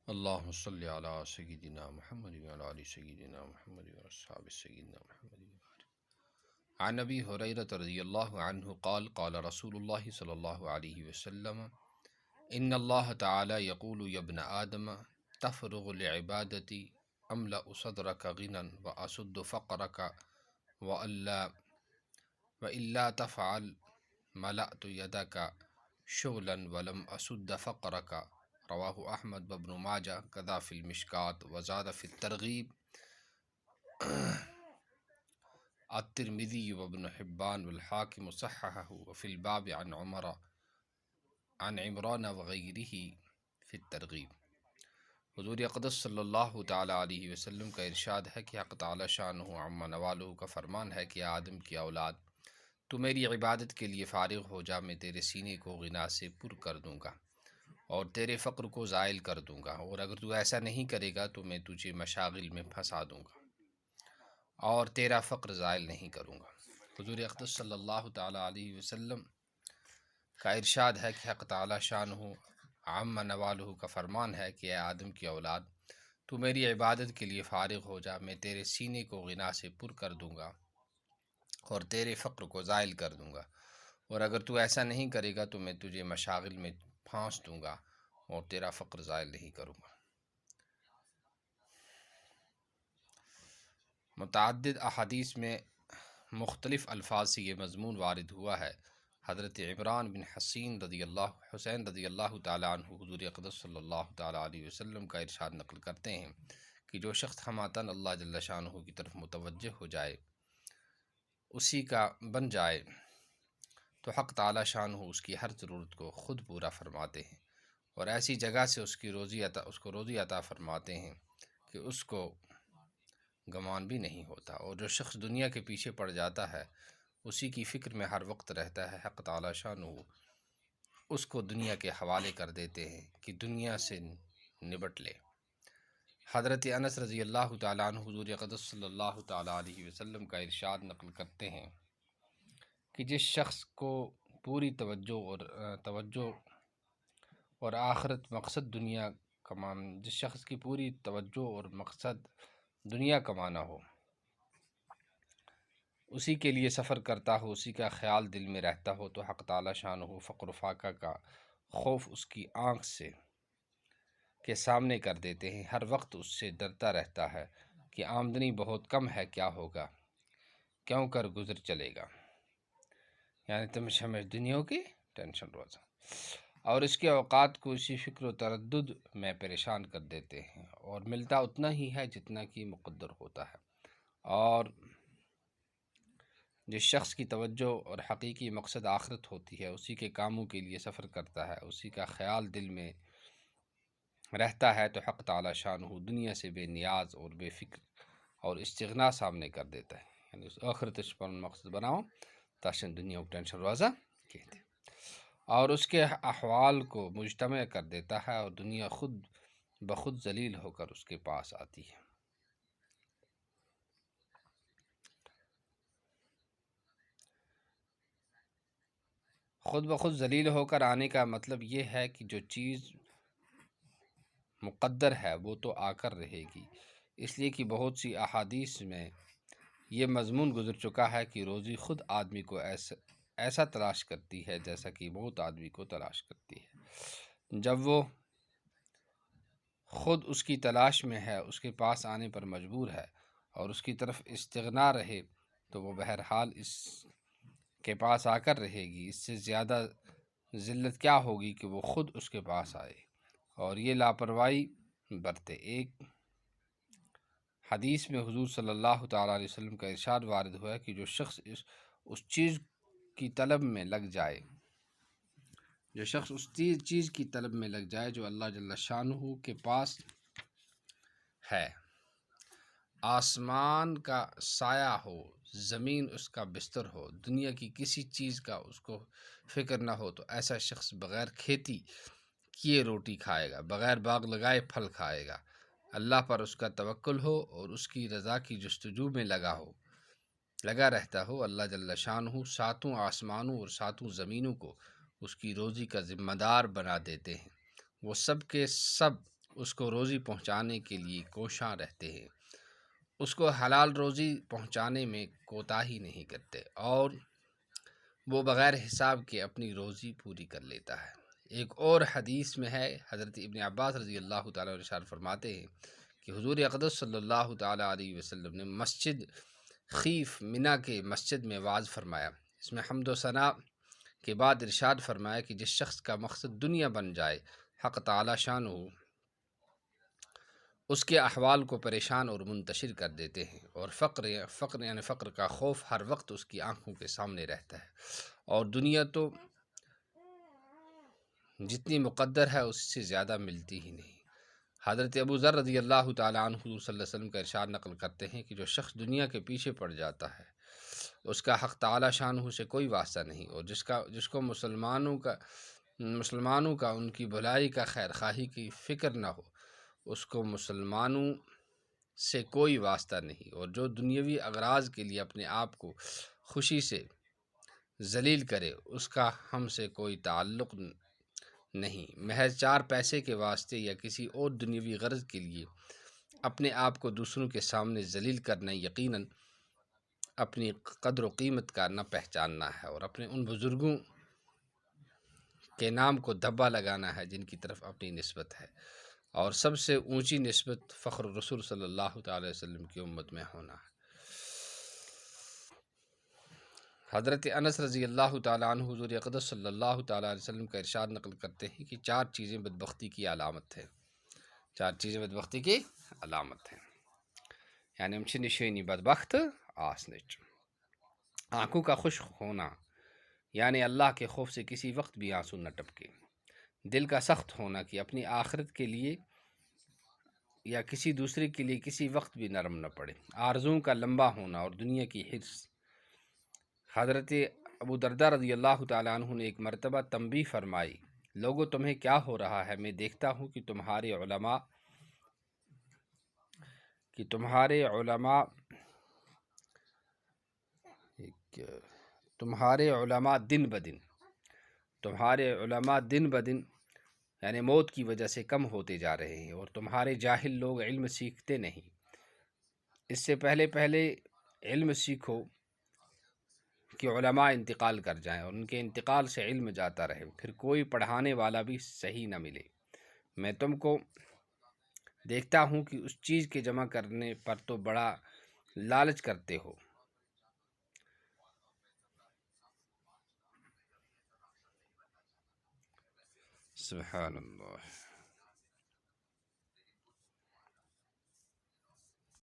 اللهم صل على سيدنا محمد وعلى آل سيدنا محمد وأصحاب سيدنا محمد. عن أبي هريرة رضي الله عنه قال قال رسول الله صلى الله عليه وسلم إن الله تعالى يقول يا ابن آدم تفرغ لعبادتي أملأ صدرك غنى وأسد فقرك وإلا تفعل ملأت يدك شغلا ولم أسد فقرك. رواہ احمد وابن ماجہ کذا فی المشکات وزاد فی الترغیب الترمذی وابن حبان والحاکم صححہ وفی الباب عن عمران وغیرہ فی الترغیب. حضور اقدس صلی اللہ تعالی علیہ وسلم کا ارشاد ہے کہ حق تعالی شانہ عم نوالہ کا فرمان ہے کہ آدم کی اولاد تو میری عبادت کے لیے فارغ ہو جا، میں تیرے سینے کو غنا سے پر کر دوں گا اور تیرے فقر کو زائل کر دوں گا، اور اگر تو ایسا نہیں کرے گا تو میں تجھے مشاغل میں پھنسا دوں گا اور تیرا فقر زائل نہیں کروں گا. حضور اقدس صلی اللہ تعالی علیہ وسلم کا ارشاد ہے کہ حق تعالی شانہ عم نوالہ کا فرمان ہے کہ اے آدم کی اولاد تو میری عبادت کے لیے فارغ ہو جا، میں تیرے سینے کو غنا سے پر کر دوں گا اور تیرے فقر کو زائل کر دوں گا، اور اگر تو ایسا نہیں کرے گا تو میں تجھے مشاغل میں پھانس دوں گا اور تیرا فقر زائل نہیں کروں گا. متعدد احادیث میں مختلف الفاظ سے یہ مضمون وارد ہوا ہے. حضرت عمران بن حسین رضی اللہ تعالیٰ عنہ حضور اقدس صلی اللہ تعالیٰ علیہ وسلم کا ارشاد نقل کرتے ہیں کہ جو شخص ہماتن اللہ جل شانہ کی طرف متوجہ ہو جائے، اسی کا بن جائے، تو حق تعالی شانہ اس کی ہر ضرورت کو خود پورا فرماتے ہیں اور ایسی جگہ سے اس کو روزی عطا فرماتے ہیں کہ اس کو گمان بھی نہیں ہوتا. اور جو شخص دنیا کے پیچھے پڑ جاتا ہے، اسی کی فکر میں ہر وقت رہتا ہے، حق تعالی شانہ اس کو دنیا کے حوالے کر دیتے ہیں کہ دنیا سے نبٹ لے. حضرت انس رضی اللہ تعالیٰ عنہ حضور اقدس صلی اللہ تعالیٰ علیہ وسلم کا ارشاد نقل کرتے ہیں کہ جس شخص کو پوری توجہ اور آخرت مقصد جس شخص کی پوری توجہ اور مقصد دنیا کمانا ہو، اسی کے لیے سفر کرتا ہو، اسی کا خیال دل میں رہتا ہو، تو حق تعالی شانہ فقر و فاقہ کا خوف اس کی آنکھ کے سامنے کر دیتے ہیں. ہر وقت اس سے ڈرتا رہتا ہے کہ آمدنی بہت کم ہے، کیا ہوگا، کیوں کر گزر چلے گا، یعنی تم ہمیں دنیا کی ٹینشن روزہ، اور اس کے اوقات کو اسی فکر و تردد میں پریشان کر دیتے ہیں، اور ملتا اتنا ہی ہے جتنا کہ مقدر ہوتا ہے. اور جس شخص کی توجہ اور حقیقی مقصد آخرت ہوتی ہے، اسی کے کاموں کے لیے سفر کرتا ہے، اسی کا خیال دل میں رہتا ہے، تو حق تعالی شانہ دنیا سے بے نیاز اور بے فکر اور استغنا سامنے کر دیتا ہے. یعنی اس آخرت پر مقصد بناؤ تاشن دنیا کو ٹینشن روزہ کہتے ہیں، اور اس کے احوال کو مجتمع کر دیتا ہے، اور دنیا خود بخود ذلیل ہو کر اس کے پاس آتی ہے. خود بخود ذلیل ہو کر آنے کا مطلب یہ ہے کہ جو چیز مقدر ہے وہ تو آ کر رہے گی، اس لیے کہ بہت سی احادیث میں یہ مضمون گزر چکا ہے کہ روزی خود آدمی کو ایسا تلاش کرتی ہے جیسا کہ موت آدمی کو تلاش کرتی ہے. جب وہ خود اس کی تلاش میں ہے، اس کے پاس آنے پر مجبور ہے اور اس کی طرف استغنا رہے، تو وہ بہرحال اس کے پاس آ کر رہے گی. اس سے زیادہ ذلت کیا ہوگی کہ وہ خود اس کے پاس آئے اور یہ لاپرواہی برتے. ایک حدیث میں حضور صلی اللہ تعالیٰ علیہ وسلم کا ارشاد وارد ہوا ہے کہ جو شخص اس چیز کی طلب میں لگ جائے جو اللہ جل شانہ کے پاس ہے، آسمان کا سایہ ہو، زمین اس کا بستر ہو، دنیا کی کسی چیز کا اس کو فکر نہ ہو، تو ایسا شخص بغیر کھیتی کیے روٹی کھائے گا، بغیر باغ لگائے پھل کھائے گا. اللہ پر اس کا توکل ہو اور اس کی رضا کی جستجو میں لگا رہتا ہو. اللہ جل شانہ ساتوں آسمانوں اور ساتوں زمینوں کو اس کی روزی کا ذمہ دار بنا دیتے ہیں. وہ سب کے سب اس کو روزی پہنچانے کے لیے کوشاں رہتے ہیں، اس کو حلال روزی پہنچانے میں کوتاہی نہیں کرتے، اور وہ بغیر حساب کے اپنی روزی پوری کر لیتا ہے۔ ایک اور حدیث میں ہے، حضرت ابن عباس رضی اللہ تعالیٰ عنہ ارشاد فرماتے ہیں کہ حضور اقدس صلی اللہ تعالیٰ علیہ وسلم نے مسجد خیف منی کے مسجد میں وعظ فرمایا۔ اس میں حمد و ثنا کے بعد ارشاد فرمایا کہ جس شخص کا مقصد دنیا بن جائے، حق تعالی شان ہو اس کے احوال کو پریشان اور منتشر کر دیتے ہیں، اور فقر کا خوف ہر وقت اس کی آنکھوں کے سامنے رہتا ہے، اور دنیا تو جتنی مقدر ہے اس سے زیادہ ملتی ہی نہیں۔ حضرت ابو ذر رضی اللہ تعالیٰ عنہ صلی اللہ علیہ وسلم کا ارشاد نقل کرتے ہیں کہ جو شخص دنیا کے پیچھے پڑ جاتا ہے اس کا حق تعالی شانہ سے کوئی واسطہ نہیں، اور جس کو مسلمانوں کا ان کی بھلائی کا خیر خواہی کی فکر نہ ہو اس کو مسلمانوں سے کوئی واسطہ نہیں، اور جو دنیاوی اغراض کے لیے اپنے آپ کو خوشی سے ذلیل کرے اس کا ہم سے کوئی تعلق نہیں۔ محض 4 پیسے کے واسطے یا کسی اور دنیاوی غرض کے لیے اپنے آپ کو دوسروں کے سامنے ذلیل کرنا یقیناً اپنی قدر و قیمت کا نہ پہچاننا ہے، اور اپنے ان بزرگوں کے نام کو دھبا لگانا ہے جن کی طرف اپنی نسبت ہے، اور سب سے اونچی نسبت فخر الرسول صلی اللہ تعالی وسلم کی امت میں ہونا ہے۔ حضرت انس رضی اللہ تعالیٰ عنہ حضور اقدس صلی اللہ تعالیٰ علیہ وسلم کا ارشاد نقل کرتے ہیں کہ 4 چیزیں بدبختی کی علامت ہیں، 4 چیزیں بدبختی کی علامت ہیں، یعنی ہم چھِ نشانی بدبخت آسنچ۔ آنکھوں کا خشک ہونا، یعنی اللہ کے خوف سے کسی وقت بھی آنسو نہ ٹپکے، دل کا سخت ہونا کہ اپنی آخرت کے لیے یا کسی دوسرے کے لیے کسی وقت بھی نرم نہ پڑے، آرزوؤں کا لمبا ہونا اور دنیا کی حرص۔ حضرت ابو درداء رضی اللہ تعالیٰ عنہ نے ایک مرتبہ تنبیہ فرمائی، لوگو تمہیں کیا ہو رہا ہے؟ میں دیکھتا ہوں کہ تمہارے علماء دن بدن یعنی موت کی وجہ سے کم ہوتے جا رہے ہیں، اور تمہارے جاہل لوگ علم سیکھتے نہیں۔ اس سے پہلے علم سیکھو کہ علماء انتقال کر جائیں اور ان کے انتقال سے علم جاتا رہے، پھر کوئی پڑھانے والا بھی صحیح نہ ملے۔ میں تم کو دیکھتا ہوں کہ اس چیز کے جمع کرنے پر تو بڑا لالچ کرتے ہو، سبحان اللہ۔